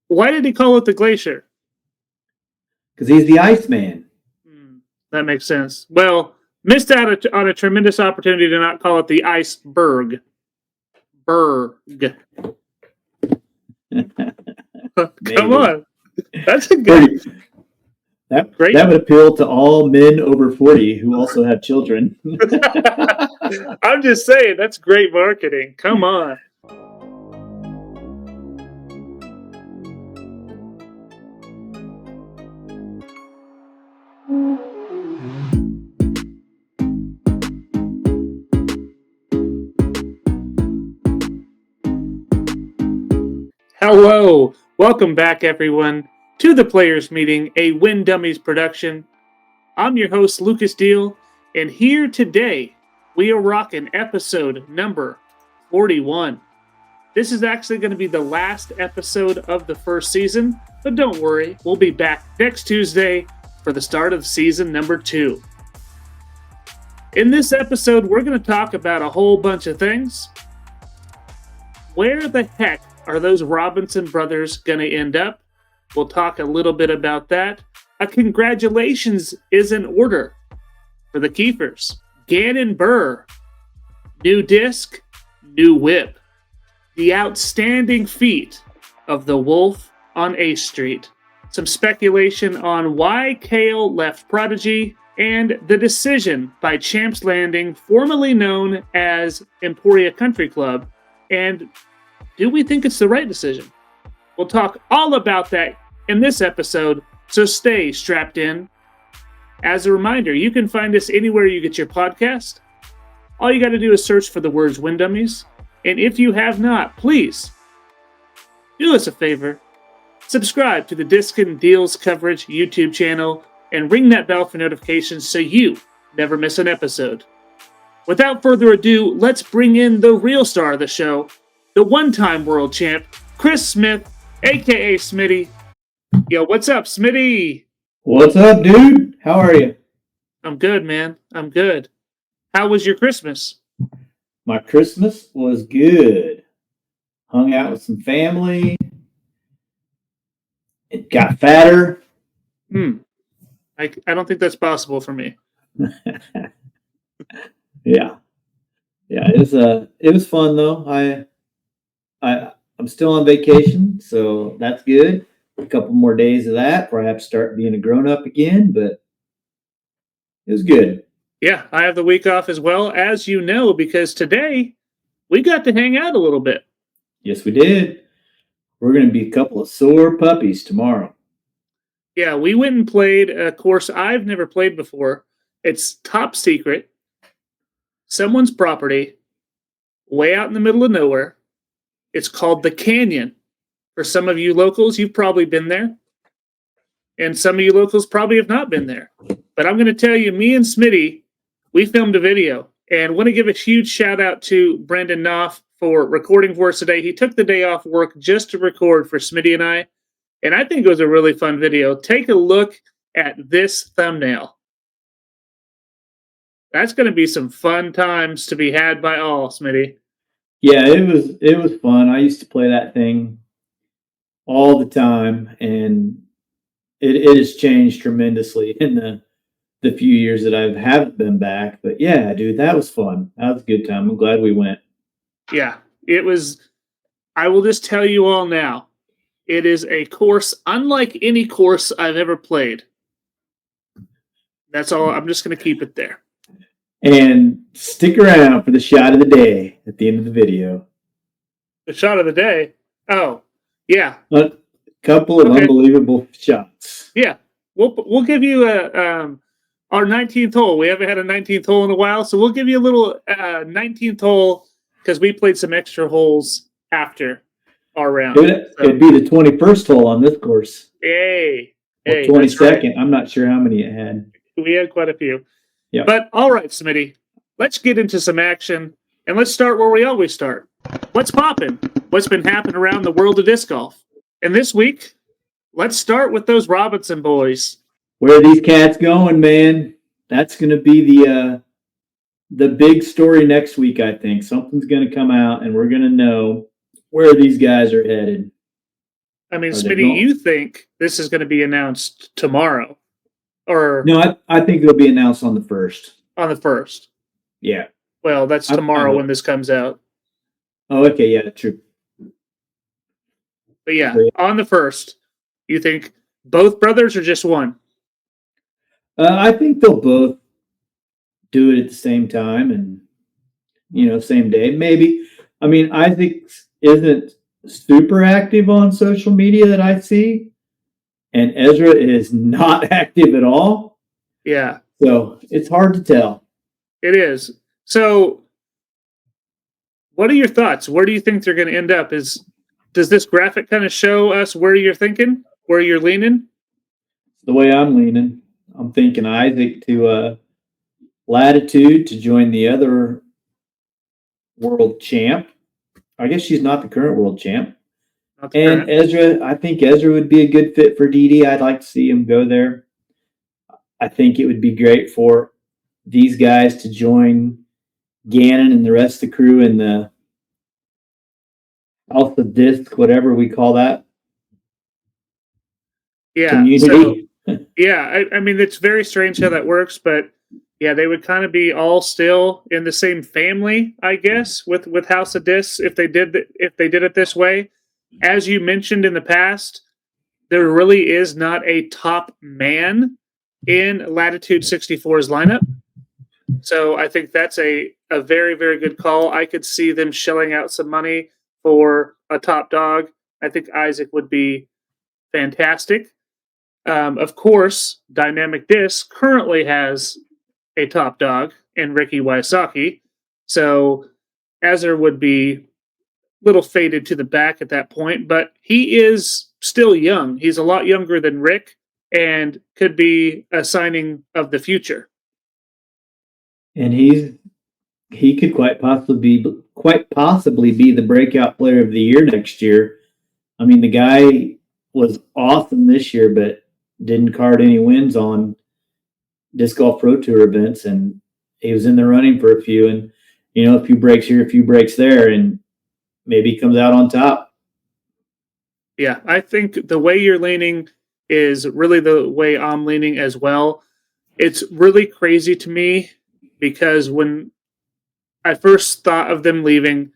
Why did he call it the Glacier? Because he's the Iceman. That makes sense. Well, missed out on a tremendous opportunity to not call it the Iceberg. Come on. That's a good... That would appeal to all men over 40 who also have children. I'm just saying, that's great marketing. Come on. Hello. Welcome back, everyone, to the Players Meeting, a Win Dummies production. I'm your host, Lucas Deal, and here today, we are rocking episode number 41. This is actually going to be the last episode of the first season, but don't worry, we'll be back next Tuesday for the start of season number 2. In this episode, we're going to talk about a whole bunch of things. Where the heck are those Robinson brothers going to end up? We'll talk a little bit about that. A congratulations is in order for the Kiefers. Gannon Buhr. New disc, new whip. The outstanding feat of the Wolff on Ace Street. Some speculation on why Kale left Prodigy, and the decision by Champs Landing, formerly known as Emporia Country Club, and do we think it's the right decision? We'll talk all about that in this episode, so stay strapped in. As a reminder, you can find us anywhere you get your podcast. All you got to do is search for the words Win Dummies. And if you have not, please do us a favor. Subscribe to the Disc and Deals Coverage YouTube channel and ring that bell for notifications so you never miss an episode. Without further ado, let's bring in the real star of the show, the one-time world champ, Chris Smith, a.k.a. Smitty. Yo, what's up, Smitty? What's up, dude? How are you? I'm good, man. I'm good. How was your Christmas? My Christmas was good. Hung out with some family. It got fatter. I don't think that's possible for me. Yeah. It was fun though. I'm still on vacation, so that's good. A couple more days of that before I have to start being a grown up again, but it was good. Yeah, I have the week off as well, as you know, because today we got to hang out a little bit. Yes, we did. We're going to be a couple of sore puppies tomorrow. Yeah, we went and played a course I've never played before. It's top secret. Someone's property, way out in the middle of nowhere. It's called the Canyon. For some of you locals, you've probably been there. And some of you locals probably have not been there. But I'm going to tell you, me and Smitty, we filmed a video. And want to give a huge shout out to Brendan Knopf for recording for us today. He took the day off work just to record for Smitty and I. And I think it was a really fun video. Take a look at this thumbnail. That's going to be some fun times to be had by all, Smitty. Yeah, it was fun. I used to play that thing all the time, and it has changed tremendously in the few years that I haven't been back. But yeah, dude, that was fun. That was a good time. I'm glad we went. Yeah, it was. I will just tell you all now. It is a course unlike any course I've ever played. That's all. I'm just going to keep it there. And stick around for the shot of the day at the end of the video. The shot of the day? Oh, yeah. A couple of unbelievable shots. Yeah. We'll give you our 19th hole. We haven't had a 19th hole in a while, so we'll give you a little 19th hole because we played some extra holes after our round. It'd be the 21st hole on this course. Hey. Or 22nd. Right. I'm not sure how many it had. We had quite a few. Yeah. But all right, Smitty, let's get into some action, and let's start where we always start. What's popping? What's been happening around the world of disc golf? And this week, let's start with those Robinson boys. Where are these cats going, man? That's going to be the big story next week, I think. Something's going to come out, and we're going to know where these guys are headed. I mean, Are they Smitty, going? you think this is going to be announced tomorrow or No, I think it'll be announced on the 1st. on the 1st? Yeah. Well, that's I tomorrow hope. when this comes out. Oh, okay. Yeah, true. But yeah, So, yeah. on the 1st, you think both brothers or just one? I think they'll both do it at the same time and, same day. Maybe. I mean, Isaac isn't super active on social media that I see, and Ezra is not active at all. Yeah. So it's hard to tell. It is. So, what are your thoughts? Where do you think they're going to end up? Does this graphic kind of show us where you're thinking, where you're leaning? The way I'm leaning, I'm thinking Isaac to Latitude to join the other world champ. I guess she's not the current world champ. And Current. Ezra, I think Ezra would be a good fit for DD. I'd like to see him go there. I think it would be great for these guys to join Gannon and the rest of the crew in the Alpha Disc, whatever we call that. Yeah. Community. So, yeah, I mean, it's very strange how that works, but yeah, they would kind of be all still in the same family, I guess, with House of Discs if they did it this way. As you mentioned in the past, there really is not a top man in Latitude 64's lineup. So I think that's a very, very good call. I could see them shelling out some money for a top dog. I think Isaac would be fantastic. Of course, Dynamic Disc currently has a top dog in Ricky Wysocki. So Ezra would be a little faded to the back at that point, but he is still young. He's a lot younger than Rick and could be a signing of the future. And he could quite possibly be the breakout player of the year next year. I mean, the guy was awesome this year, but didn't card any wins on Disc Golf Pro Tour events, and he was in the running for a few. And a few breaks here, a few breaks there, and maybe he comes out on top. Yeah, I think the way you're leaning is really the way I'm leaning as well. It's really crazy to me because when I first thought of them leaving,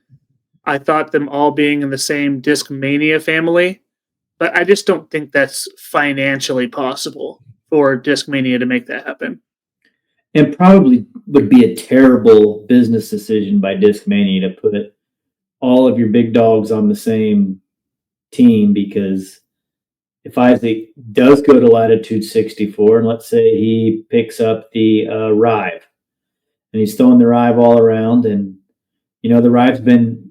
I thought them all being in the same Discmania family, but I just don't think that's financially possible for Discmania to make that happen. And probably would be a terrible business decision by Discmania to put all of your big dogs on the same team, because if Isaac does go to Latitude 64, and let's say he picks up the Rive, and he's throwing the Rive all around, and the Rive's been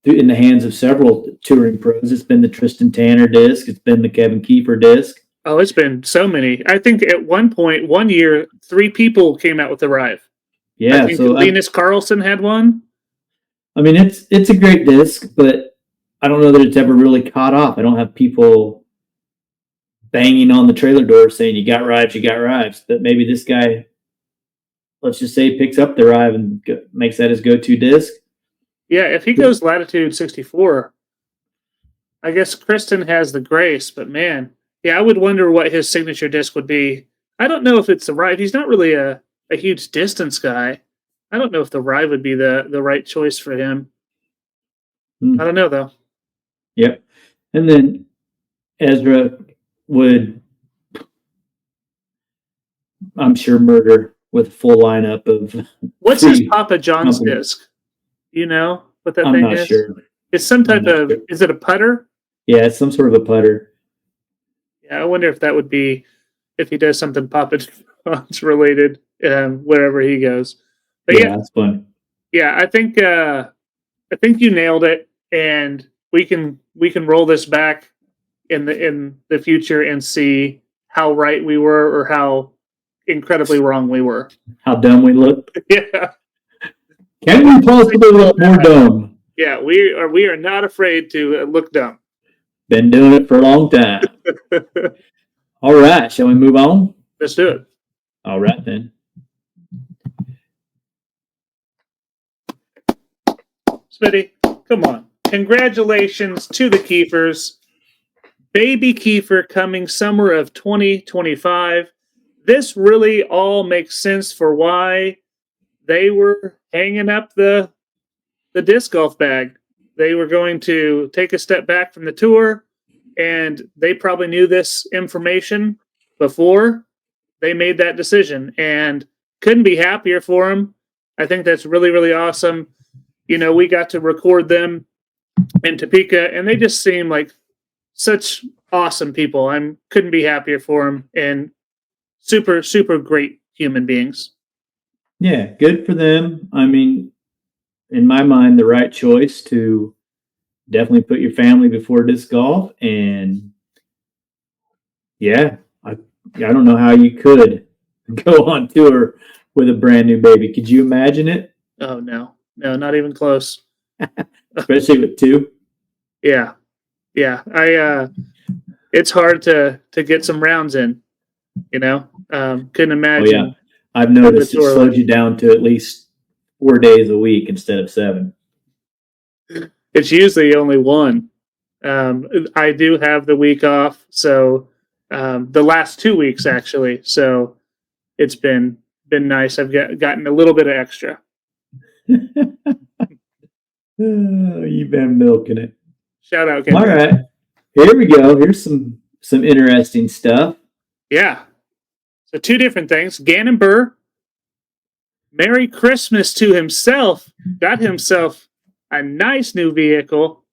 in the hands of several touring pros. It's been the Tristan Tanner disc. It's been the Kevin Kiefer disc. Oh, it's been so many. I think at one point, one year, 3 people came out with the Rive. Yeah, I think so Linus Carlson had one. I mean, it's a great disc, but I don't know that it's ever really caught off. I don't have people banging on the trailer door saying, you got Rives. But maybe this guy, let's just say, picks up the Rive and makes that his go-to disc. Yeah, if he goes Latitude 64, I guess Kristen has the grace, but man, yeah, I would wonder what his signature disc would be. I don't know if it's the Rive. He's not really a huge distance guy. I don't know if the Rive would be the right choice for him. I don't know, though. Yep. And then Ezra would, I'm sure, murder with a full lineup of. What's his Papa John's disc? You know what that thing is? I'm not sure. It's some type of, is it a putter? Yeah, it's some sort of a putter. Yeah, I wonder if that would be, if he does something Papa John's related, wherever he goes. But yeah, that's fun. Yeah, I think you nailed it, and we can roll this back in the future and see how right we were or how incredibly wrong we were. How dumb we looked. Yeah. Can we possibly look more dumb? Yeah, we are not afraid to look dumb. Been doing it for a long time. All right, shall we move on? Let's do it. All right, then. Smitty, come on. Congratulations to the Kiefers. Baby Kiefer coming summer of 2025. This really all makes sense for why they were hanging up the disc golf bag. They were going to take a step back from the tour, and they probably knew this information before they made that decision, and couldn't be happier for them. I think that's really, really awesome. We got to record them in Topeka, and they just seem like such awesome people. I couldn't be happier for them, and super, super great human beings. Yeah, good for them. I mean, in my mind, the right choice to definitely put your family before disc golf. And yeah, I don't know how you could go on tour with a brand new baby. Could you imagine it? Oh, no, not even close. Especially with two. Yeah. It's hard to get some rounds in, couldn't imagine. Oh, yeah. I've noticed it slowed you down to at least 4 days a week instead of 7. It's usually only one. I do have the week off, so the last 2 weeks actually. So it's been nice. I've gotten a little bit of extra. You've been milking it. Shout out, Kale. All right, here we go. Here's some interesting stuff. Yeah. So 2 different things. Gannon Buhr, Merry Christmas to himself. Got himself a nice new vehicle.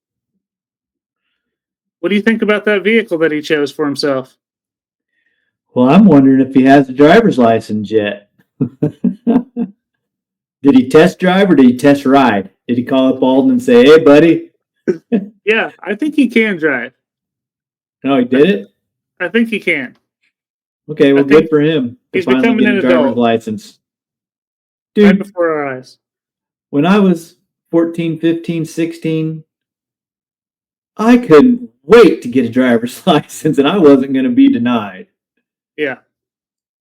What do you think about that vehicle that he chose for himself? Well, I'm wondering if he has a driver's license yet. Did he test drive or did he test ride? Did he call up Alden and say, "Hey, buddy"? Yeah, I think he can drive. No, he did it? I think he can. Okay, well, good for him. He's becoming an adult. License. Dude, right before our eyes. When I was 14, 15, 16, I couldn't wait to get a driver's license, and I wasn't going to be denied. Yeah.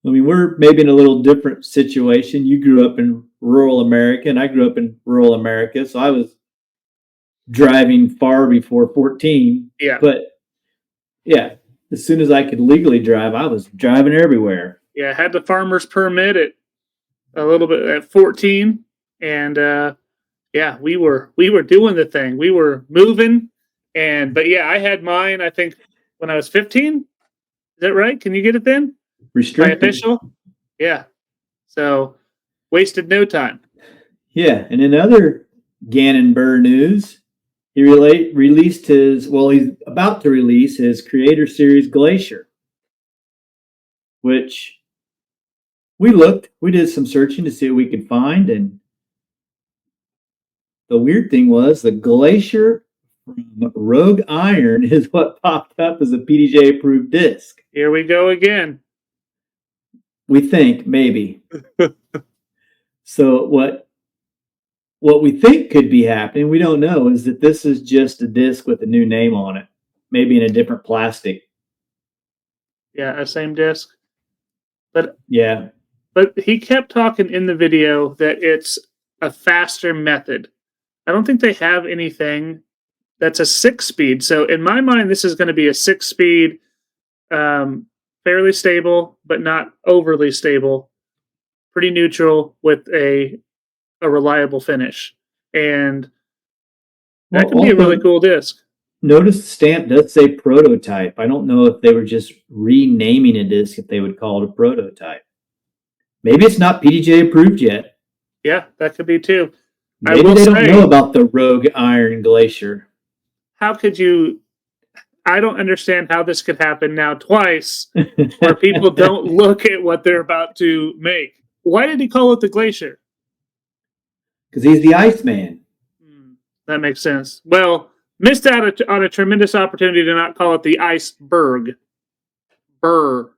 I mean, we're maybe in a little different situation. You grew up in rural America, and I grew up in rural America, so I was driving far before 14. Yeah. But, yeah, as soon as I could legally drive, I was driving everywhere. Yeah, I had the farmer's permit at a little bit at 14, and yeah, we were doing the thing. We were moving, but yeah, I had mine. I think when I was 15. Is that right? Can you get it then? Restricted. By official? Yeah. So wasted no time. Yeah, and in other Gannon Buhr news, he released he's about to release his Creator Series Glacier, which we did some searching to see what we could find, and the weird thing was the Glacier from Rogue Iron is what popped up as a PDJ approved disc. Here we go again. We think, maybe. So what we think could be happening, we don't know, is that this is just a disc with a new name on it, maybe in a different plastic. Yeah, a same disc. But yeah. But he kept talking in the video that it's a faster method. I don't think they have anything that's a 6-speed. So in my mind, this is going to be a 6-speed, fairly stable, but not overly stable, pretty neutral with a reliable finish. And that could be a really cool disc. Notice the stamp does say prototype. I don't know if they were just renaming a disc, if they would call it a prototype. Maybe it's not PDJ approved yet. Yeah, that could be too. Maybe they don't know about the Rogue Iron Glacier. How could you? I don't understand how this could happen now twice, where people don't look at what they're about to make. Why did he call it the Glacier? Because he's the Iceman. That makes sense. Well, missed out on a tremendous opportunity to not call it the Iceberg. Come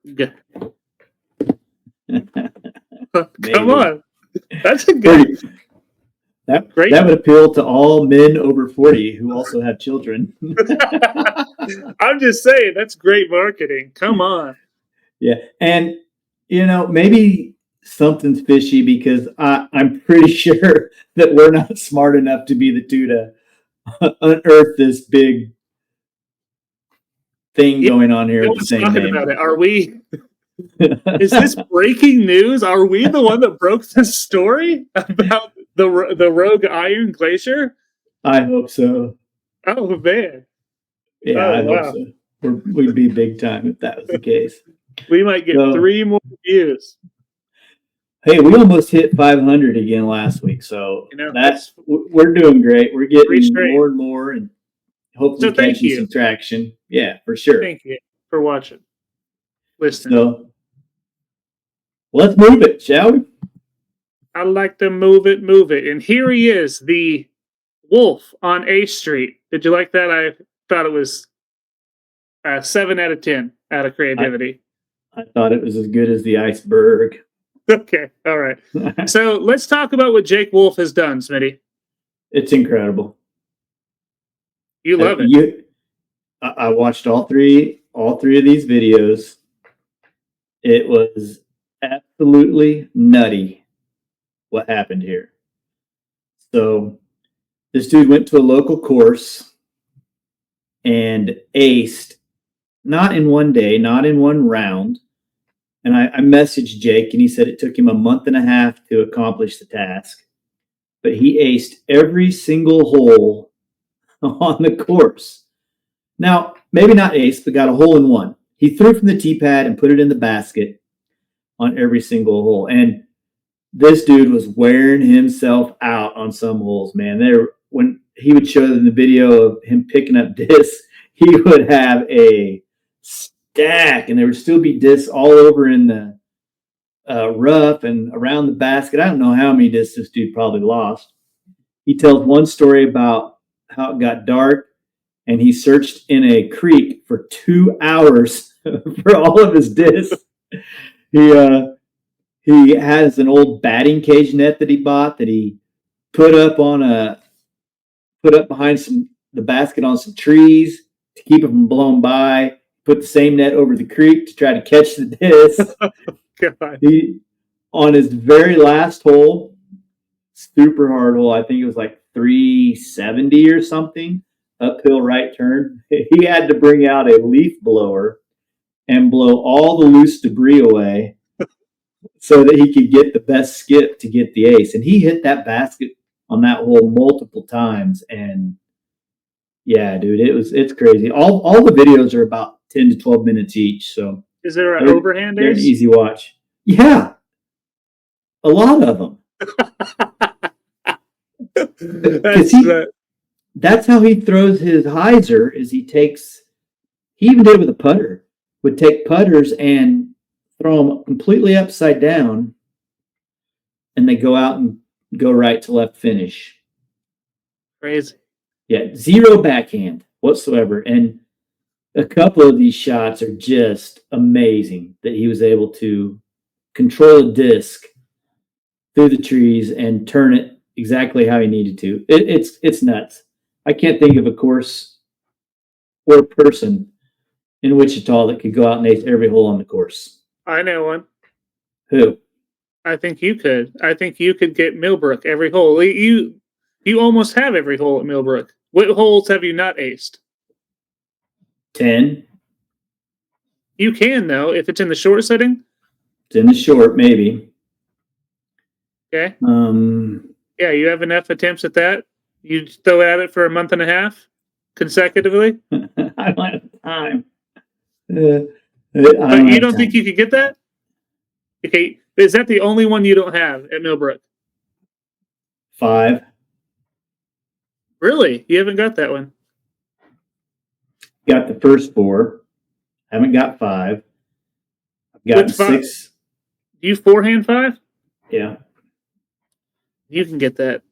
on. That's a good. That would appeal to all men over 40 who also have children. I'm just saying, that's great marketing. Come on. Yeah. And, maybe something's fishy because I'm pretty sure that we're not smart enough to be the two to unearth this big thing going on here No with the one's same talking name. about it. Are we? Is this breaking news? Are we the one that broke the story about the Rogue Iron Glacier? I hope so. Oh man! Yeah, Oh I hope wow! so. We'd be big time if that was the case. We might get 3 more views. Hey, we almost hit 500 again last week, so that's we're doing great. We're getting straight. more and more, and hopefully catching some traction. Yeah, for sure. Thank you for watching, listening. So let's move it, shall we? I like to move it. And here he is, the Wolff on A Street. Did you like that? I thought it was 7 out of 10 out of creativity. I thought it was as good as the iceberg. Okay, all right. So let's talk about what Jake Wolff has done, Smitty. It's incredible. You love it. I watched all three of these videos. It was absolutely nutty what happened here. So this dude went to a local course and aced, not in one day, not in one round. And I messaged Jake, and he said it took him a month and a half to accomplish the task. But he aced every single hole on the course. Now, maybe not ace, but got a hole in one. He threw from the tee pad and put it in the basket on every single hole. And this dude was wearing himself out on some holes, man. When he would show them the video of him picking up discs, he would have a stack, and there would still be discs all over in the rough and around the basket. I don't know how many discs this dude probably lost. He tells one story about how it got dark, and he searched in a creek for 2 hours for all of his discs. He has an old batting cage net that he bought that he put up behind the basket on some trees to keep it from blowing by. Put the same net over the creek to try to catch the disc. He, on his very last hole, super hard hole, I think it was like 370 or something, uphill right turn. He had to bring out a leaf blower and blow all the loose debris away so that he could get the best skip to get the ace. And he hit that basket on that hole multiple times. And yeah, dude, it's crazy. All the videos are about 10 to 12 minutes each. So is there an overhand ace? They're an easy watch. Yeah. A lot of them. That's how he throws his hyzer. He even did it with a putter. Would take putters and throw them completely upside down, and they go out and go right to left finish. Crazy. Yeah, zero backhand whatsoever. And a couple of these shots are just amazing that he was able to control a disc through the trees and turn it exactly how he needed to. It's nuts. I can't think of a course or a person in Wichita that could go out and ace every hole on the course. I know one. Who? I think you could. I think you could get Millbrook every hole. You almost have every hole at Millbrook. What holes have you not aced? 10. You can, though, if it's in the short setting. It's in the short, maybe. Okay. Yeah, you have enough attempts at that? You throw at it for a month and a half consecutively? I don't have time. But you don't think you could get that? Okay, is that the only one you don't have at Millbrook? 5. Really? You haven't got that one? Got the first 4. Haven't got 5. I've got 6. You forehand 5? Yeah. You can get that.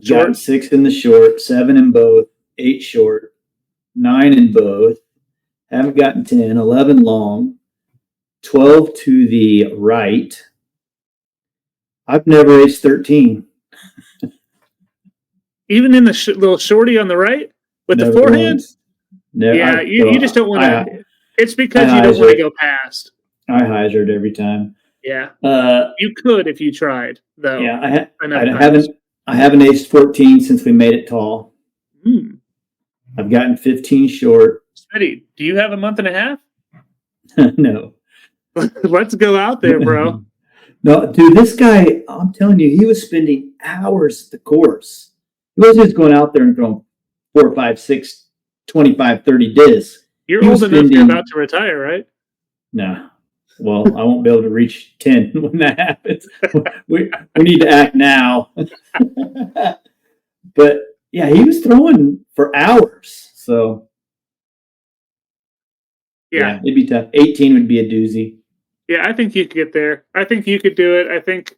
Got 6 in the short, 7 in both, 8 short, 9 in both. Haven't gotten 10, 11 long, 12 to the right. I've never aced 13. Even in the little shorty on the right with never the forehand? Never. Yeah, you just don't want to. It's because you don't want to go past. I hyzered every time. Yeah. You could if you tried, though. Yeah, I haven't aced 14 since we made it tall. I've gotten 15 short, Smitty, do you have a month and a half? No. Let's go out there, bro. No, dude, this guy, I'm telling you, he was spending hours at the course. He wasn't just going out there and throwing 4, 5, 6, 25, 30 discs. You're He old was enough, you're spending- about to retire, right? No. Well, I won't be able to reach 10 when that happens. We need to act now. But yeah, he was throwing for hours. So Yeah. it'd be tough. 18 would be a doozy. Yeah, I think you could get there. I think you could do it. I think.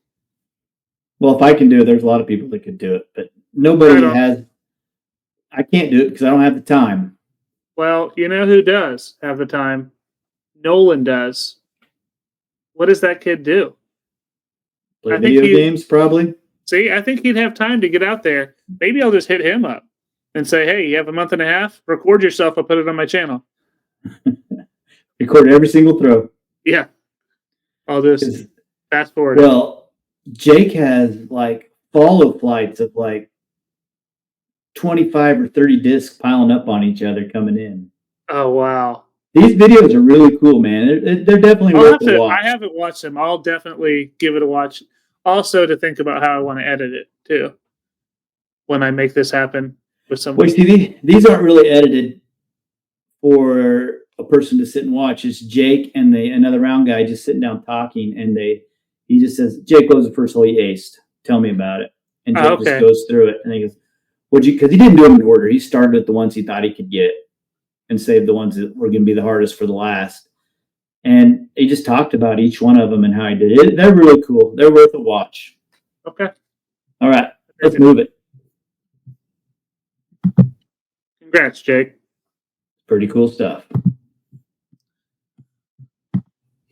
Well, if I can do it, there's a lot of people that could do it, but nobody has. I can't do it because I don't have the time. Well, you know who does have the time? Nolan does. What does that kid do? Play video games, probably. See, I think he'd have time to get out there. Maybe I'll just hit him up and say, hey, you have a month and a half? Record yourself. I'll put it on my channel. Record every single throw. Yeah. I'll just fast forward. Well, Jake has like follow flights of like 25 or 30 discs piling up on each other coming in. Oh, wow. These videos are really cool, man. They're definitely worth a watch. I haven't watched them. I'll definitely give it a watch. Also, to think about how I want to edit it, too, when I make this happen with someone. Wait, see, these aren't really edited for a person to sit and watch. It's Jake and another round guy just sitting down talking, and he just says, Jake goes the first hole he aced. Tell me about it. And Jake just goes through it, and he goes, because he didn't do them in order. He started at the ones he thought he could get and saved the ones that were going to be the hardest for the last. And he just talked about each one of them and how he did it. They're really cool. They're worth a watch. Okay. All right. Let's move it. Congrats, Jake. Pretty cool stuff.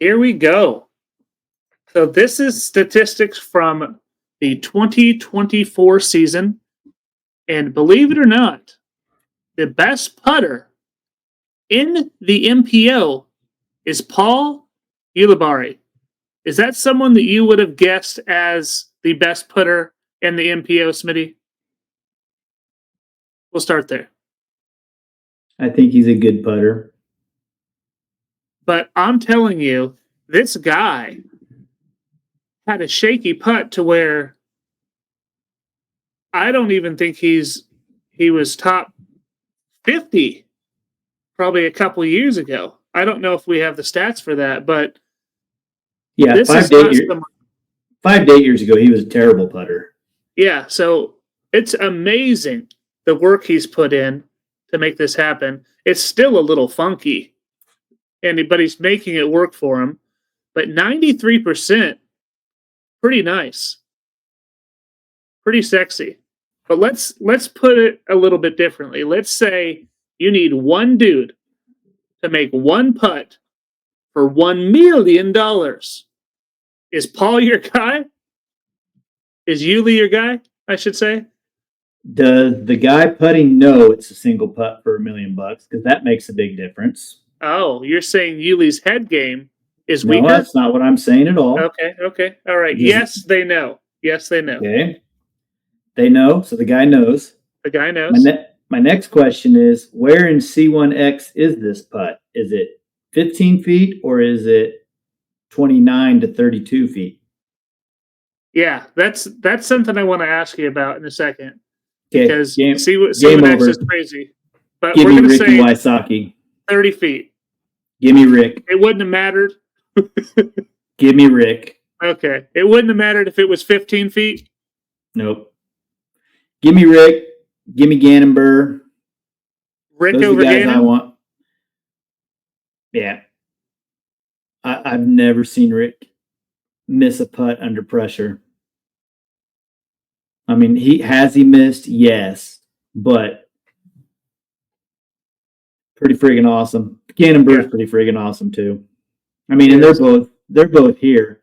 Here we go. So this is statistics from the 2024 season. And believe it or not, the best putter in the MPO is Paul Ulibarri. Is that someone that you would have guessed as the best putter in the MPO, Smitty? We'll start there. I think he's a good putter. But I'm telling you, this guy had a shaky putt to where I don't even think he was top 50 probably a couple years ago. I don't know if we have the stats for that, but yeah, 5 to 8 years ago, he was a terrible putter. Yeah, so it's amazing the work he's put in to make this happen. It's still a little funky, but he's making it work for him. But 93%, pretty nice, pretty sexy. But let's put it a little bit differently. Let's say you need one dude to make one putt for $1 million. Is Paul your guy? Is Yuli your guy, I should say? Does the guy putting know it's a single putt for $1 million? Because that makes a big difference. Oh, you're saying Yuli's head game is weaker? No, that's not what I'm saying at all. Okay. All right. Yes, they know. Okay. They know, so the guy knows. The guy knows. My next question is, where in C1X is this putt? Is it 15 feet or is it 29 to 32 feet? Yeah, that's something I want to ask you about in a second. Okay, because C1X is crazy. But Give we're going to Ricky say Wysocki. 30 feet. Give me Rick. It wouldn't have mattered. Give me Rick. Okay. It wouldn't have mattered if it was 15 feet? Nope. Give me Rick. Give me Gannon Buhr. Rick Those over are the guys Gannon? I want. Yeah. I've never seen Rick miss a putt under pressure. I mean, he missed? Yes. But pretty friggin' awesome. Gannon Buhr's pretty friggin' awesome too. I mean, and they're both here.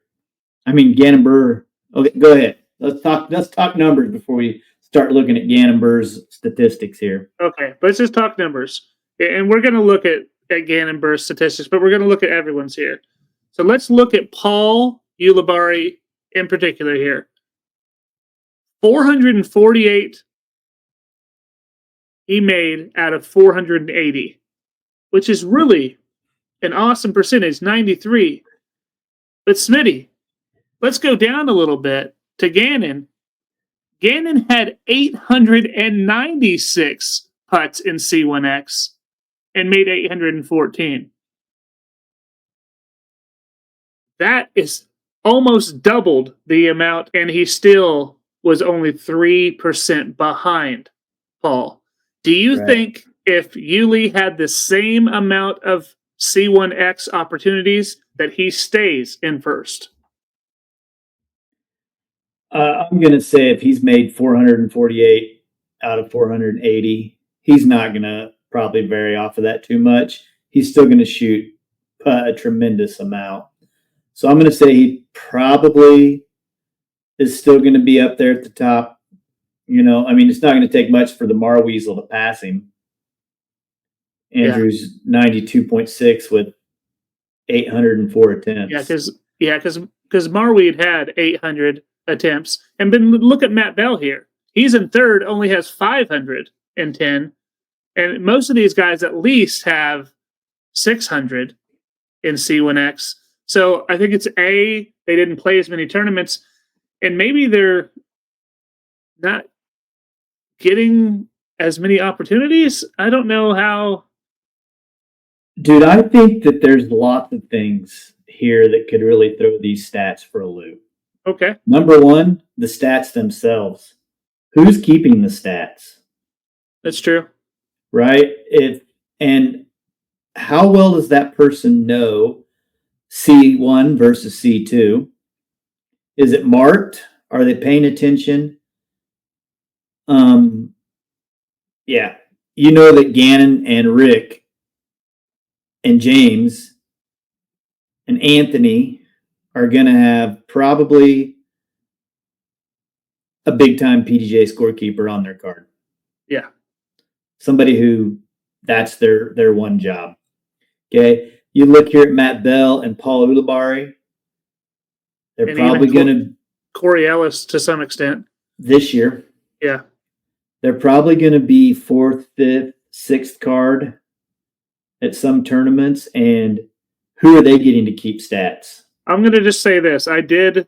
I mean, Gannon Buhr. Okay, go ahead. Let's talk numbers before we start looking at Gannon Buhr's statistics here. Okay, let's just talk numbers. And we're going to look at Gannon Buhr's statistics, but we're going to look at everyone's here. So let's look at Paul Ulibarri in particular here. 448 he made out of 480. which is really an awesome percentage, 93. But Smitty, let's go down a little bit to Gannon. Gannon had 896 putts in C1X and made 814. That is almost doubled the amount, and he still was only 3% behind Paul. Do you think if Yuli had the same amount of C1X opportunities that he stays in first? I'm going to say if he's made 448 out of 480, he's not going to probably vary off of that too much. He's still going to shoot a tremendous amount. So I'm going to say he probably is still going to be up there at the top. You know, I mean, it's not going to take much for the Marweasel to pass him. Andrew's 92.6 with 804 attempts. Because Marweed had 800 attempts. And then look at Matt Bell here. He's in third, only has 510. And most of these guys at least have 600 in C1X. So I think it's they didn't play as many tournaments, and maybe they're not getting as many opportunities. I don't know how. Dude, I think that there's lots of things here that could really throw these stats for a loop. Okay. Number one, the stats themselves. Who's keeping the stats? That's true. Right? And how well does that person know C1 versus C2? Is it marked? Are they paying attention? Yeah. You know that Gannon and Rick and James and Anthony are going to have probably a big-time PDJ scorekeeper on their card. Yeah. Somebody who that's their one job. Okay. You look here at Matt Bell and Paul Ulibarri. They're probably going to Corey Ellis to some extent this year. Yeah. They're probably going to be 4th, 5th, 6th card at some tournaments. And who are they getting to keep stats? I'm going to just say this. I did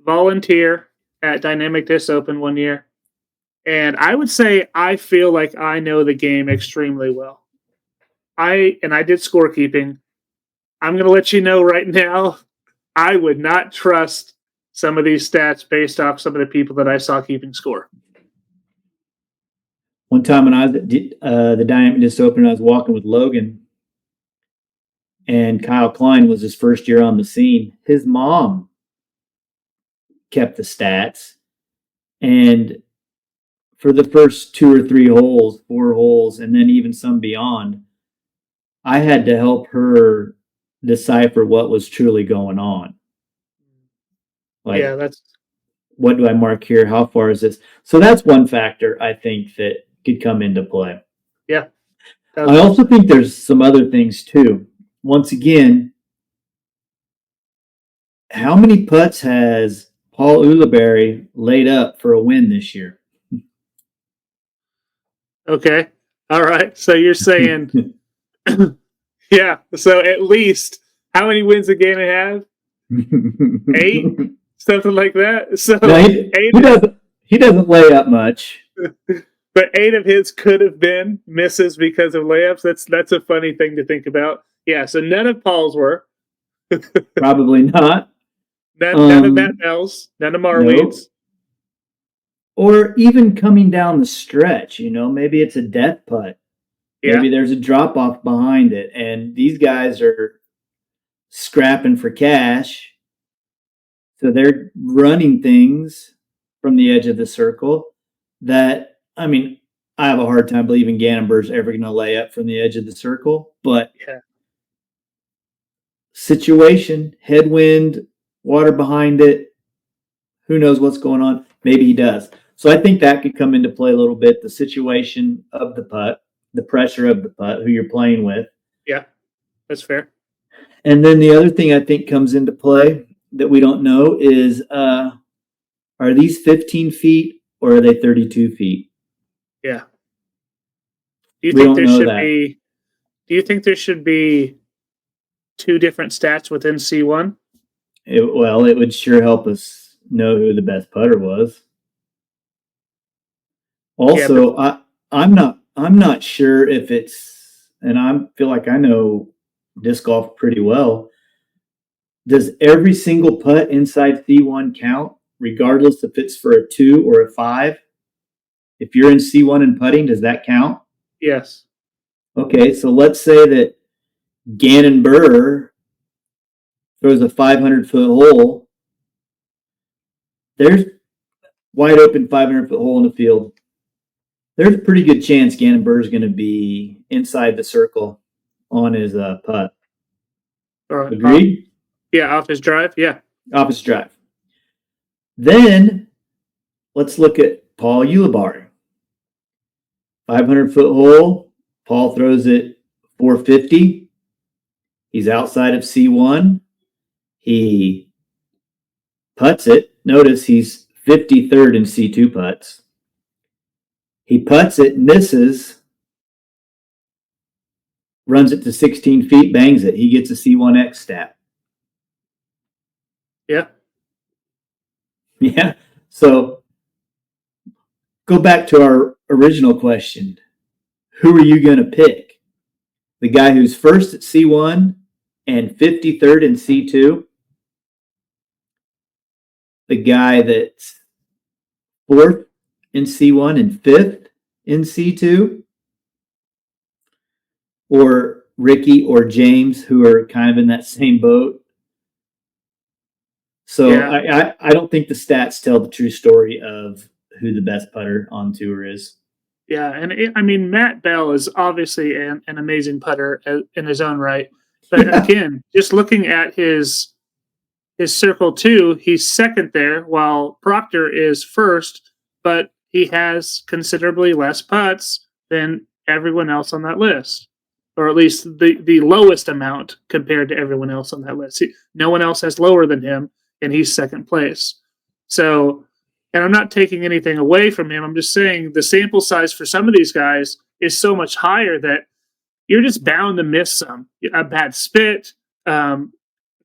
volunteer at Dynamic Disc Open one year. And I would say I feel like I know the game extremely well. I did scorekeeping. I'm going to let you know right now, I would not trust some of these stats based off some of the people that I saw keeping score. One time when I was at the Dynamic Disc Open, I was walking with Logan, and Kyle Klein was his first year on the scene. His mom kept the stats, and for the first 2 or 3 holes, 4 holes, and then even some beyond, I had to help her decipher what was truly going on. Like, yeah, that's what do I mark here? How far is this? So that's one factor I think that could come into play. Yeah. I also think there's some other things too. Once again, how many putts has Paul Ulibarri laid up for a win this year? Okay. All right. So you're saying, yeah. So at least how many wins a game they have? 8, something like that. So no, he doesn't lay up much. But 8 of his could have been misses because of layups. That's a funny thing to think about. Yeah. So none of Paul's were. Probably not. None of Matt Bell's. None of Marweed's. Nope. Or even coming down the stretch, maybe it's a death putt. Yeah. Maybe there's a drop off behind it, and these guys are scrapping for cash. So they're running things from the edge of the circle that, I mean, I have a hard time believing Gannon Buhr's ever going to lay up from the edge of the circle, but situation, headwind, water behind it, who knows what's going on? Maybe he does. So I think that could come into play a little bit, the situation of the putt, the pressure of the putt, who you're playing with. Yeah, that's fair. And then the other thing I think comes into play that we don't know is, are these 15 feet or are they 32 feet? Yeah. Do you think there should be Do you think there should be 2 different stats within C1? It would sure help us know who the best putter was. Also, I'm not sure if it's, and I feel like I know disc golf pretty well. Does every single putt inside C1 count, regardless if it's for a 2 or a 5? If you're in C1 and putting, does that count? Yes. Okay, so let's say that Gannon Buhr throws a 500-foot hole. There's wide open 500-foot hole in the field. There's a pretty good chance Gannon Buhr is going to be inside the circle on his putt. Agreed? Yeah, off his drive. Yeah. Off his drive. Then let's look at Paul Ulibarri. 500-foot hole. Paul throws it 450. He's outside of C1. He putts it. Notice he's 53rd in C2 putts. He putts it, misses, runs it to 16 feet, bangs it. He gets a C1X stat. Yeah. Yeah. So go back to our original question. Who are you going to pick? The guy who's first at C1 and 53rd in C2? The guy that's fourth in C1 and fifth in C2? Or Ricky or James, who are kind of in that same boat? So yeah. I don't think the stats tell the true story of who the best putter on tour is. Yeah, and Matt Bell is obviously an amazing putter in his own right. But again, just looking at his circle 2, he's second there, while Proctor is first, but he has considerably less putts than everyone else on that list, or at least the lowest amount compared to everyone else on that list. No one else has lower than him, and he's second place. So, and I'm not taking anything away from him. I'm just saying the sample size for some of these guys is so much higher that you're just bound to miss some. A bad spit,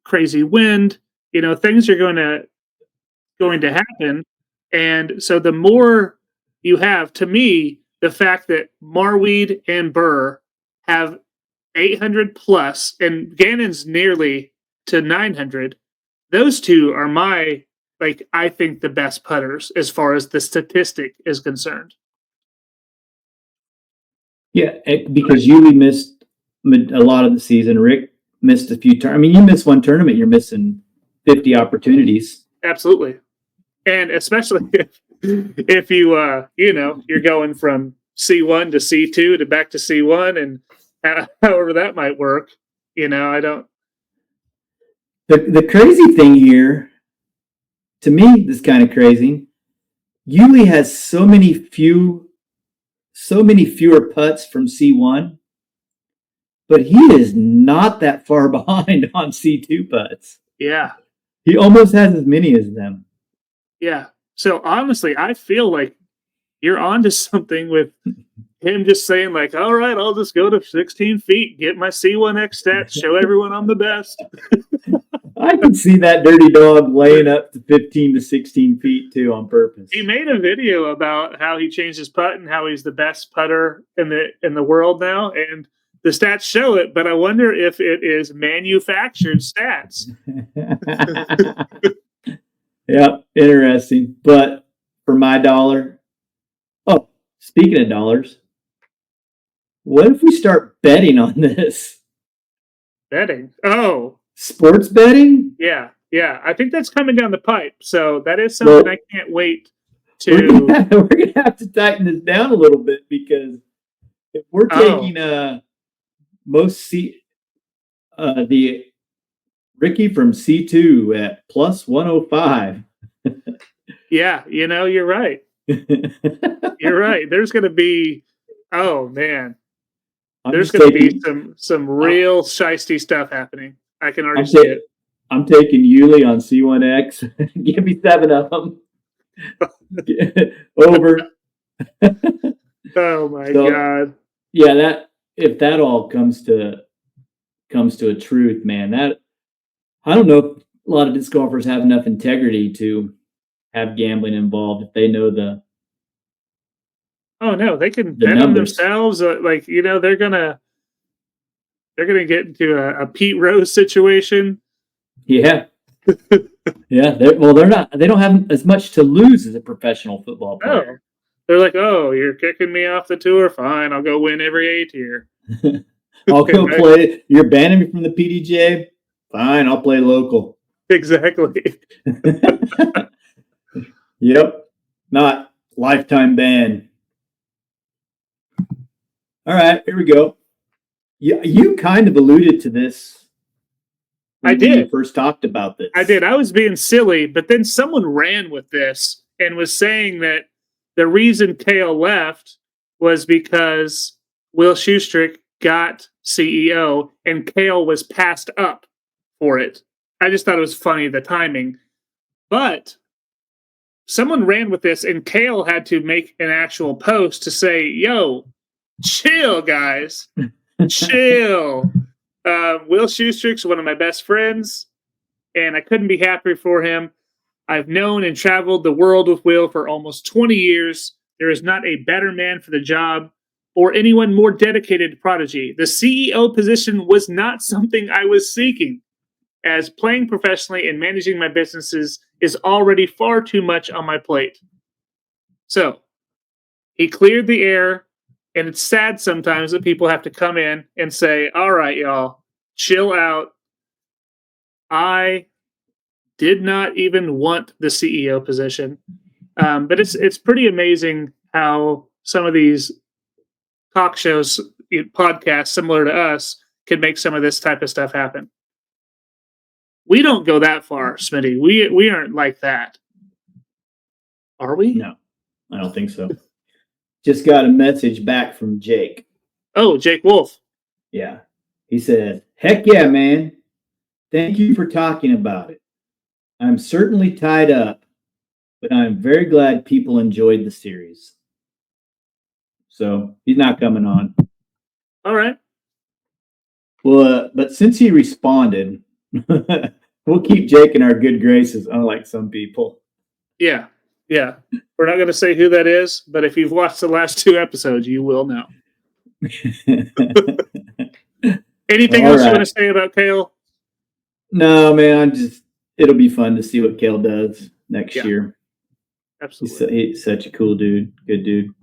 crazy wind, things are going to happen. And so the more you have, to me, the fact that Marweed and Buhr have 800 plus and Gannon's nearly to 900, those two are I think the best putters as far as the statistic is concerned. Yeah, because Yuli missed a lot of the season. Rick missed a few you miss one tournament, you're missing 50 opportunities. Absolutely. And especially if you you're going from C1 to C2 to back to C1, and however that might work, I don't. The crazy thing here, to me, this is kind of crazy. Yuli has so many fewer putts from C1, but he is not that far behind on C2 putts. Yeah. He almost has as many as them. Yeah. So honestly, I feel like you're onto something with him just saying all right, I'll just go to 16 feet, get my C1X stats, show everyone I'm the best. I can see that dirty dog laying up to 15 to 16 feet too on purpose. He made a video about how he changed his putt and how he's the best putter in the world now, and the stats show it, but I wonder if it is manufactured stats. Yeah, interesting. But for my dollar, speaking of dollars, what if we start betting on this? Betting? Oh. Sports betting? Yeah. I think that's coming down the pipe. So that is something I can't wait to. We're going to have to tighten this down a little bit, because if we're taking the Ricky from C2 at plus 105. Yeah, you're right. You're right. There's going to be, man. There's going to be some real shiesty stuff happening. I can already see it. I'm taking Yuli on C1X. Give me 7 of them. Over. Oh my God. Yeah, if that all comes to a truth, man, that I don't know if a lot of disc golfers have enough integrity to have gambling involved if they know the Oh no, they can bet on numbers. themselves. They're gonna get into a Pete Rose situation. Yeah. Yeah. They're not. They don't have as much to lose as a professional football player. No, they're like, oh, you're kicking me off the tour. Fine, I'll go win every A tier. I'll go play. You're banning me from the PDGA. Fine, I'll play local. Exactly. Yep. Not lifetime ban. All right, here we go. You kind of alluded to this. I did. When you first talked about this. I did. I was being silly, but then someone ran with this and was saying that the reason Kale left was because Will Schustrick got CEO and Kale was passed up for it. I just thought it was funny, the timing. But someone ran with this and Kale had to make an actual post to say, yo, chill, guys. Chill. Will Schustrick's one of my best friends, and I couldn't be happier for him. I've known and traveled the world with Will for almost 20 years. There is not a better man for the job or anyone more dedicated to Prodigy. The CEO position was not something I was seeking, as playing professionally and managing my businesses is already far too much on my plate. So, he cleared the air. And it's sad sometimes that people have to come in and say, all right, y'all, chill out. I did not even want the CEO position. But it's pretty amazing how some of these talk shows, podcasts similar to us, can make some of this type of stuff happen. We don't go that far, Smitty. We aren't like that. Are we? No, I don't think so. Just got a message back from Jake. Oh, Jake Wolff. Yeah. He said, heck yeah, man. Thank you for talking about it. I'm certainly tied up, but I'm very glad people enjoyed the series. So he's not coming on. All right. Well, but since he responded, we'll keep Jake in our good graces, unlike some people. Yeah. Yeah. We're not going to say who that is, but if you've watched the last 2 episodes, you will know. Anything else you want to say about Kale? No, man. It'll be fun to see what Kale does next year. Absolutely. He's such a cool dude. Good dude.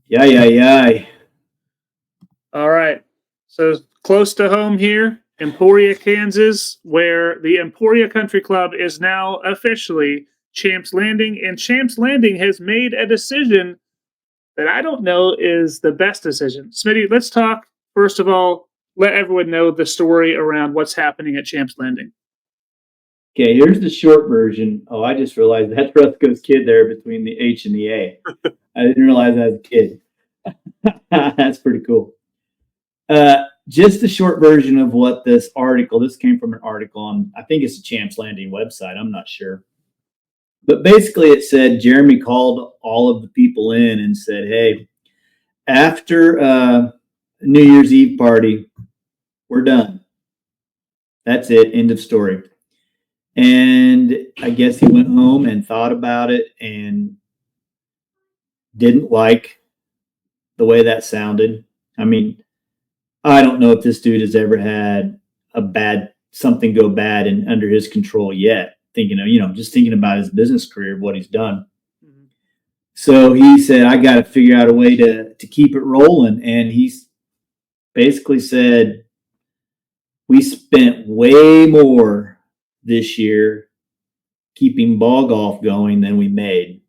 Yeah. All right. So close to home here, Emporia, Kansas, where the Emporia Country Club is now officially Champs Landing, and Champs Landing has made a decision that I don't know is the best decision. Smitty, let's talk, first of all, let everyone know the story around what's happening at Champs Landing. Okay, here's the short version. Oh, I just realized that's Roscoe's kid there between the H and the A. I didn't realize that as a kid. That's pretty cool. Just the short version of what this came from an article on, I think it's the Champs Landing website. I'm not sure. But basically it said Jeremy called all of the people in and said, hey, after New Year's Eve party, we're done. That's it. End of story. And I guess he went home and thought about it and didn't like the way that sounded. I mean, I don't know if this dude has ever had something go bad and under his control yet. Just thinking about his business career, what he's done. Mm-hmm. So he said, I got to figure out a way to keep it rolling. And he's basically said, we spent way more this year keeping ball golf going than we made.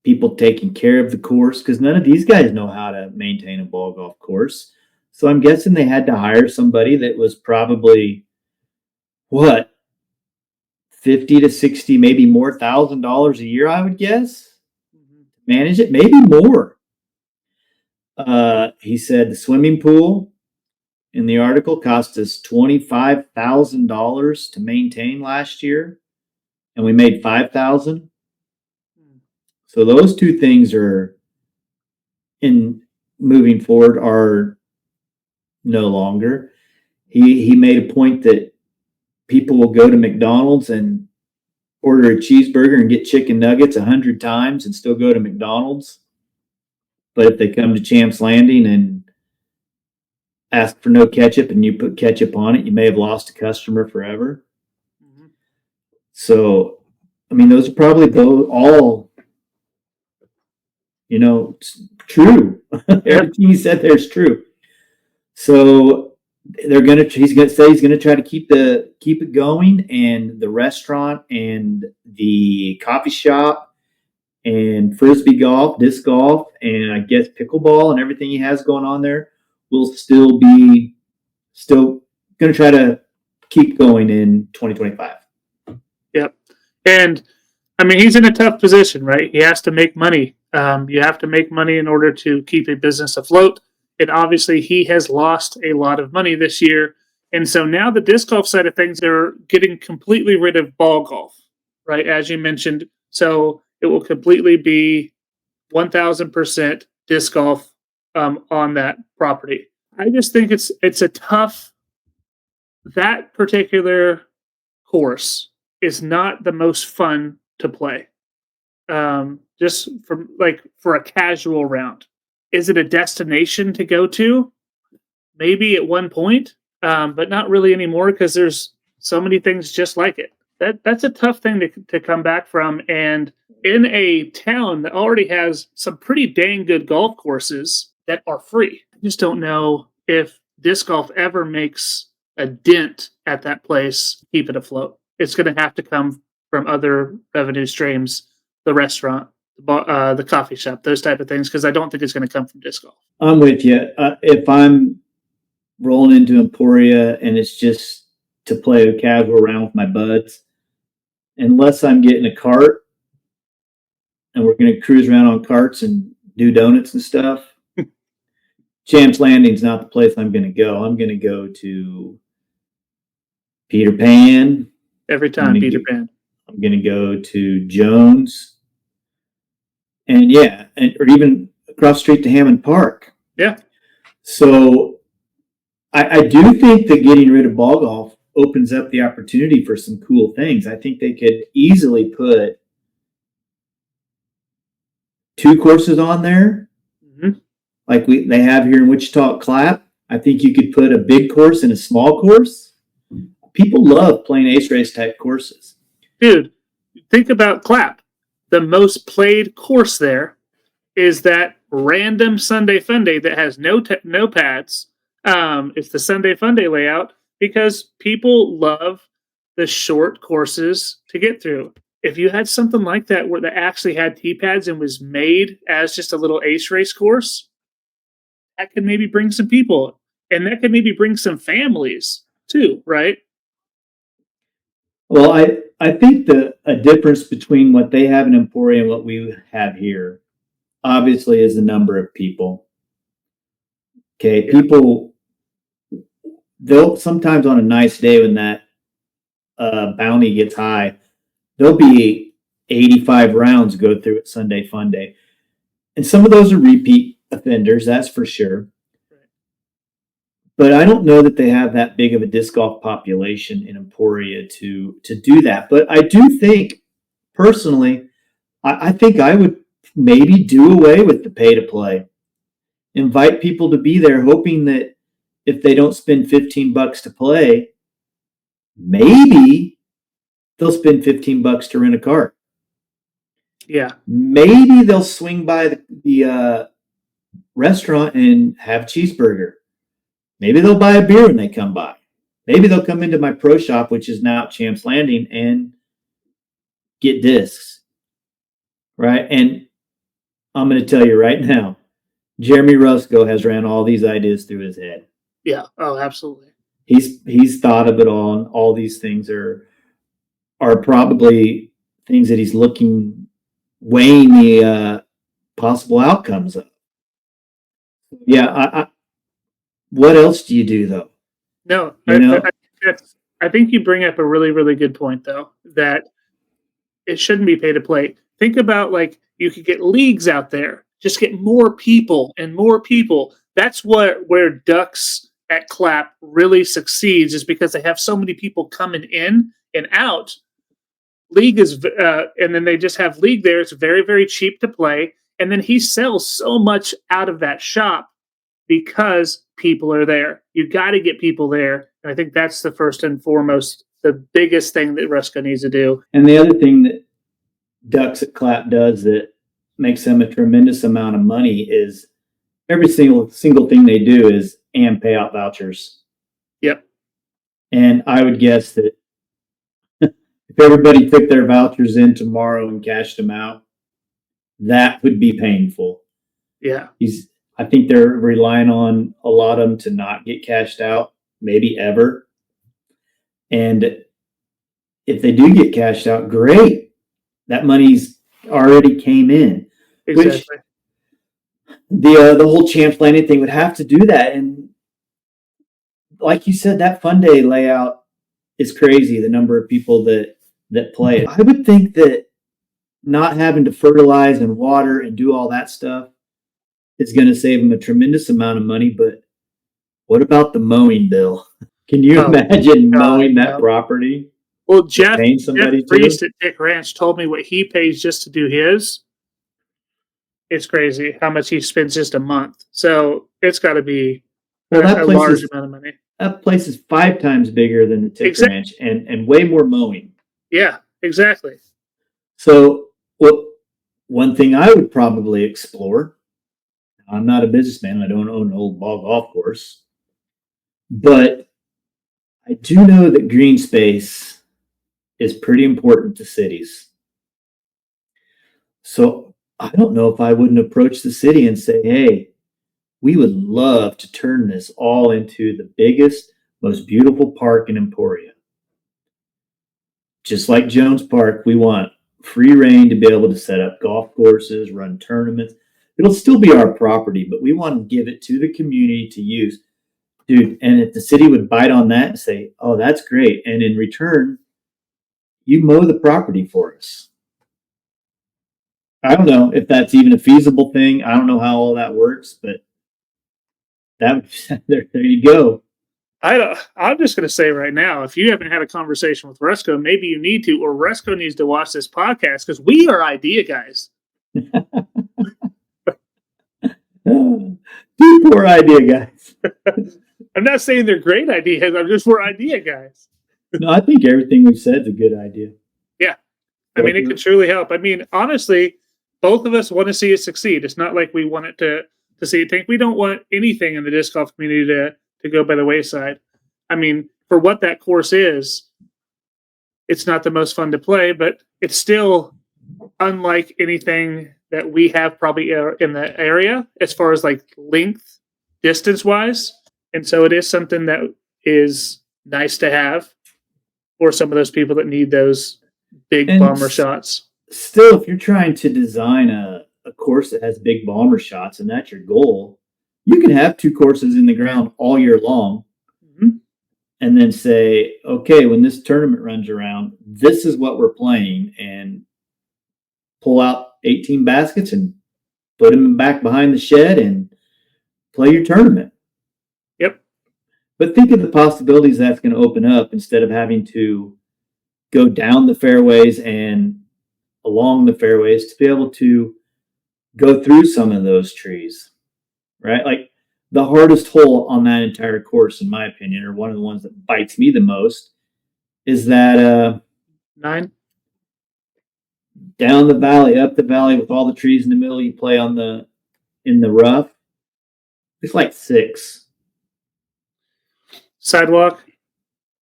People taking care of the course, because none of these guys know how to maintain a ball golf course. So I'm guessing they had to hire somebody that was probably, what, 50 to 60, maybe more $1,000 a year, I would guess. Manage it, maybe more. He said the swimming pool in the article cost us $25,000 to maintain last year, and we made $5,000. So those two things are moving forward are no longer. He made a point that people will go to McDonald's and order a cheeseburger and get chicken nuggets 100 times and still go to McDonald's. But if they come to Champs Landing and ask for no ketchup and you put ketchup on it, you may have lost a customer forever. Mm-hmm. So, I mean, those are probably all, true. Everything you said there is true. So he's gonna try to keep it going, and the restaurant and the coffee shop and frisbee golf, disc golf, and I guess pickleball and everything he has going on there will still going to try to keep going in 2025. Yep. And I mean, he's in a tough position, right? He has to make money. You have to make money in order to keep a business afloat. And obviously he has lost a lot of money this year. And so now the disc golf side of things, they're getting completely rid of ball golf, right? As you mentioned. So it will completely be 1,000% disc golf on that property. I just think it's a tough. That particular course is not the most fun to play. Just for a casual round. Is it a destination to go to? Maybe at one point, but not really anymore because there's so many things just like it. That's a tough thing to come back from. And in a town that already has some pretty dang good golf courses that are free. I just don't know if disc golf ever makes a dent at that place, keep it afloat. It's going to have to come from other revenue streams, the restaurant, the coffee shop, those type of things, because I don't think it's going to come from disc golf. I'm with you. If I'm rolling into Emporia and it's just to play a casual round with my buds, unless I'm getting a cart and we're going to cruise around on carts and do donuts and stuff, Champs Landing's not the place I'm going to go. I'm going to go to Peter Pan. Every time, Peter Pan. I'm going to go to Jones. And or even across the street to Hammond Park. Yeah. So I do think that getting rid of ball golf opens up the opportunity for some cool things. I think they could easily put 2 courses on there, like they have here in Wichita Clap. I think you could put a big course and a small course. People love playing ace race type courses. Dude, think about Clap. The most played course there is that random Sunday Funday that has no pads. It's the Sunday Funday layout because people love the short courses to get through. If you had something like that where that actually had tee pads and was made as just a little ace race course, that could maybe bring some people, and that could maybe bring some families too, right? Well, I think a difference between what they have in Emporia and what we have here, obviously, is the number of people. Okay, yeah. People, they'll sometimes on a nice day when that bounty gets high, there'll be 85 rounds go through at Sunday Fun Day. And some of those are repeat offenders, that's for sure. But I don't know that they have that big of a disc golf population in Emporia to do that. But I do think, personally, I think I would maybe do away with the pay to play. Invite people to be there, hoping that if they don't spend $15 to play, maybe they'll spend $15 to rent a cart. Yeah. Maybe they'll swing by the restaurant and have a cheeseburger. Maybe they'll buy a beer when they come by. Maybe they'll come into my pro shop, which is now at Champs Landing, and get discs. Right? And I'm going to tell you right now, Jeremy Rusko has ran all these ideas through his head. Yeah. Oh, absolutely. He's thought of it all, and all these things are probably things that he's weighing the possible outcomes of. Yeah, what else do you do, though? No, I think you bring up a really, really good point, though, that it shouldn't be pay to play. Think about, like, you could get leagues out there. just get more people and more people. That's where Ducks at Clap really succeeds, is because they have so many people coming in and out. League is, and then they just have League there. It's very, very cheap to play. And then he sells so much out of that shop because people are there. You got to get people there. And I think that's the first and foremost, the biggest thing that Rusko needs to do. And the other thing that Ducks at Clap does that makes them a tremendous amount of money is every single thing they do is pay out vouchers. Yep. And I would guess that if everybody took their vouchers in tomorrow and cashed them out, that would be painful. Yeah. I think they're relying on a lot of them to not get cashed out, maybe ever. And if they do get cashed out, great. That money's already came in. Exactly. Which the whole Champs Landing thing would have to do that. And like you said, that fun day layout is crazy, the number of people that play it. I would think that not having to fertilize and water and do all that stuff is going to save them a tremendous amount of money. But what about the mowing bill? Can you imagine mowing that property? Well, Jeff Priest to? at Dick Ranch told me what he pays just to do his. It's crazy how much he spends just a month. So it's got to be a large amount of money. That place is 5 times bigger than the Dick Ranch and way more mowing. Yeah, exactly. So one thing I would probably explore, I'm not a businessman. I don't own an old ball golf course. But I do know that green space is pretty important to cities. So I don't know if I wouldn't approach the city and say, hey, we would love to turn this all into the biggest, most beautiful park in Emporia. Just like Jones Park, we want free reign to be able to set up golf courses, run tournaments. It'll still be our property, but we want to give it to the community to use. Dude, and if the city would bite on that and say, oh, that's great. And in return, you mow the property for us. I don't know if that's even a feasible thing. I don't know how all that works, but there you go. I'm just going to say right now, if you haven't had a conversation with Rusko, maybe you need to, or Rusko needs to watch this podcast, because we are idea guys. Two poor idea guys. I'm not saying they're great ideas. We're idea guys. No, I think everything we've said is a good idea. Yeah. I mean, it could truly help. I mean, honestly, both of us want to see it succeed. It's not like we want it to see it tank. We don't want anything in the disc golf community to go by the wayside. I mean, for what that course is, it's not the most fun to play, but it's still unlike anything that we have probably in the area as far as like length, distance wise. And so it is something that is nice to have for some of those people that need those big bomber shots. Still, if you're trying to design a course that has big bomber shots and that's your goal, you can have 2 courses in the ground all year long. Mm-hmm. And then say, okay, when this tournament runs around, this is what we're playing, and pull out 18 baskets and put them back behind the shed and play your tournament. Yep. But think of the possibilities that's going to open up instead of having to go down the fairways and along the fairways to be able to go through some of those trees, right? Like the hardest hole on that entire course, in my opinion, or one of the ones that bites me the most, is that 9 down the valley, up the valley with all the trees in the middle. You play in the rough. It's like 6. Sidewalk.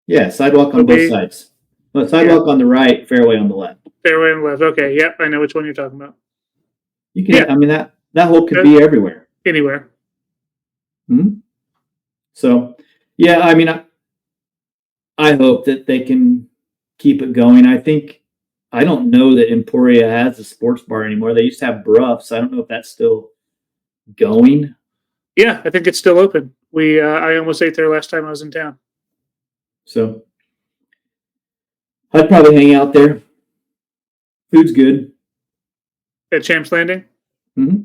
Yeah, sidewalk on both sides. Well, sidewalk on the right, fairway on the left. Fairway on the left. Okay, yep, I know which one you're talking about. You can. Yeah. I mean that hole could be everywhere. Anywhere. Hmm. So, yeah, I mean, I hope that they can keep it going. I don't know that Emporia has a sports bar anymore. They used to have Bruffs. I don't know if that's still going. Yeah, I think it's still open. I almost ate there last time I was in town. So I'd probably hang out there. Food's good. At Champs Landing? Mm-hmm.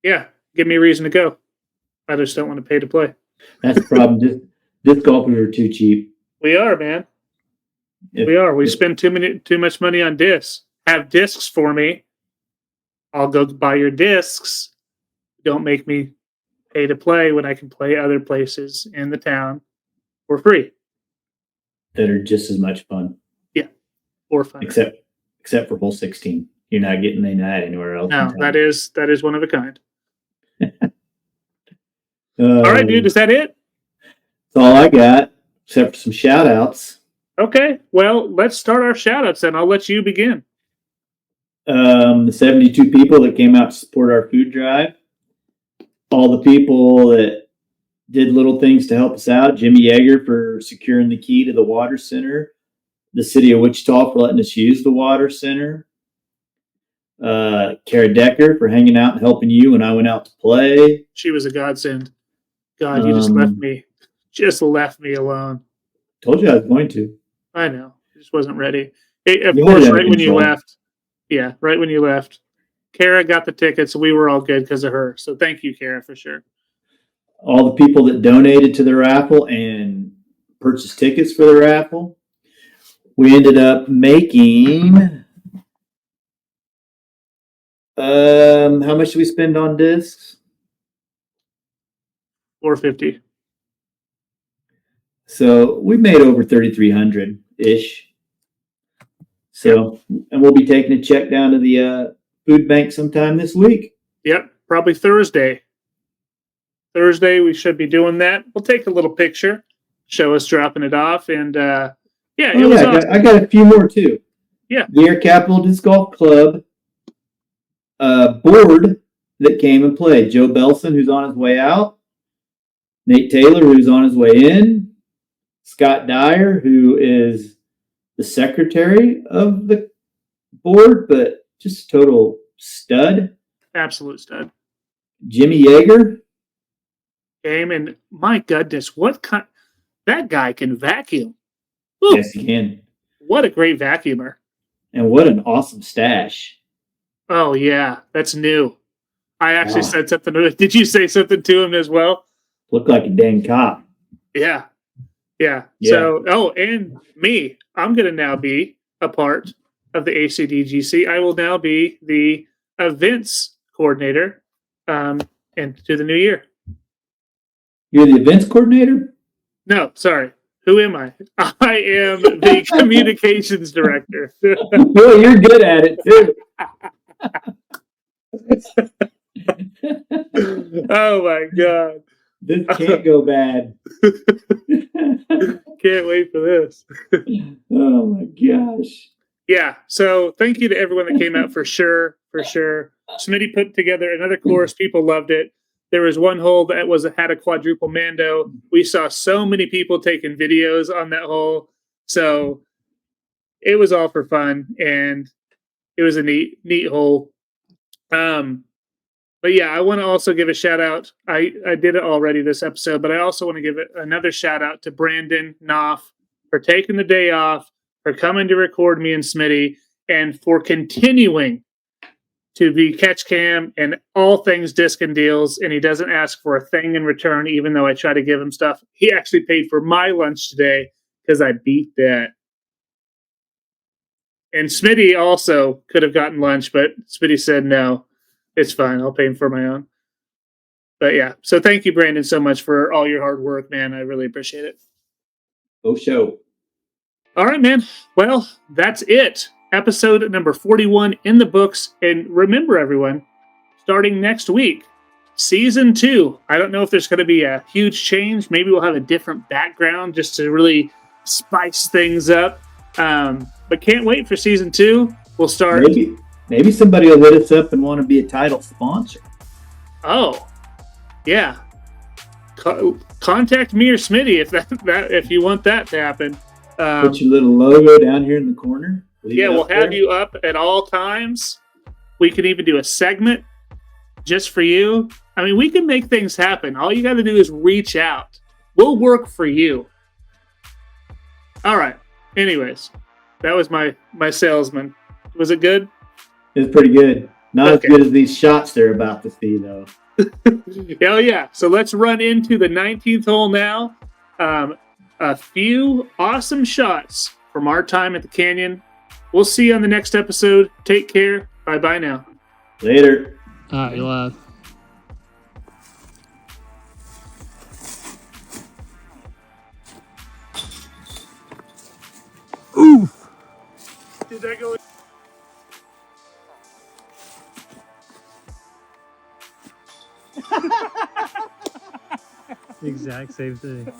Yeah, give me a reason to go. I just don't want to pay to play. That's the problem. Disc golfers are too cheap. We are, man. We are. We spend too much money on discs. Have discs for me. I'll go buy your discs. Don't make me pay to play when I can play other places in the town for free. That are just as much fun. Yeah, or fun. Except for hole 16. You're not getting that anywhere else. No, that is one of a kind. All right, dude. Is that it? That's all I got, except for some shout outs. Okay. Well, let's start our shout outs then. I'll let you begin. The 72 people that came out to support our food drive. All the people that did little things to help us out. Jimmy Yeager for securing the key to the water center. The city of Wichita for letting us use the water center. Kara Decker for hanging out and helping you when I went out to play. She was a godsend. God, you just left me alone. Told you I was going to. I know. I just wasn't ready. Of course, right when you left. Yeah, right when you left. Kara got the tickets. We were all good because of her. So thank you, Kara, for sure. All the people that donated to the raffle and purchased tickets for the raffle. We ended up making... how much did we spend on discs? $450. So we made over 3,300 ish. So, and we'll be taking a check down to the food bank sometime this week. Yep, probably Thursday. Thursday we should be doing that. We'll take a little picture, show us dropping it off, and it was awesome. I got a few more too. Yeah, the Air Capital Disc Golf Club board that came and played. Joe Belson, who's on his way out. Nate Taylor, who's on his way in. Scott Dyer, who is the secretary of the board, but just a total stud. Absolute stud. Jimmy Yeager. Came and my goodness, that guy can vacuum. Ooh, yes, he can. What a great vacuumer. And what an awesome stash. Oh, yeah. That's new. I actually said something to him. Did you say something to him as well? Looked like a dang cop. Yeah. So, and me. I'm going to now be a part of the ACDGC. I will now be the events coordinator into the new year. You're the events coordinator? No, sorry. Who am I? I am the communications director. Well, you're good at it, too. Oh, my God. This can't go bad. Can't wait for this. Oh, my gosh. Yeah, so thank you to everyone that came out for sure. Smitty put together another course. People loved it. There was one hole that had a quadruple mando. We saw so many people taking videos on that hole. So it was all for fun, and it was a neat hole. But yeah, I want to also give a shout out. I did it already this episode, but I also want to give another shout out to Brandon Knopf for taking the day off, for coming to record me and Smitty, and for continuing to be catch cam and all things disc and deals. And he doesn't ask for a thing in return, even though I try to give him stuff. He actually paid for my lunch today because I beat that. And Smitty also could have gotten lunch, but Smitty said, no, it's fine. I'll pay him for my own. But yeah, so thank you, Brandon, so much for all your hard work, man. I really appreciate it. Oh, show. All right, man. Well, that's it. Episode number 41 in the books. And remember, everyone, starting next week, season 2. I don't know if there's going to be a huge change. Maybe we'll have a different background just to really spice things up. But can't wait for season 2. We'll start. Maybe somebody will hit us up and want to be a title sponsor. Oh, yeah. Contact me or Smitty if you want that to happen. Put your little logo down here in the corner. We'll have you up at all times. We can even do a segment just for you. I mean, we can make things happen. All you got to do is reach out. We'll work for you. All right. Anyways, that was my salesman. Was it good? It was pretty good. Not as good as these shots they're about to see, though. Hell yeah. So let's run into the 19th hole now. A few awesome shots from our time at the Canyon. We'll see you on the next episode. Take care. Bye-bye now. Later. All right, you're live. Oof. Did that go? Exact same thing.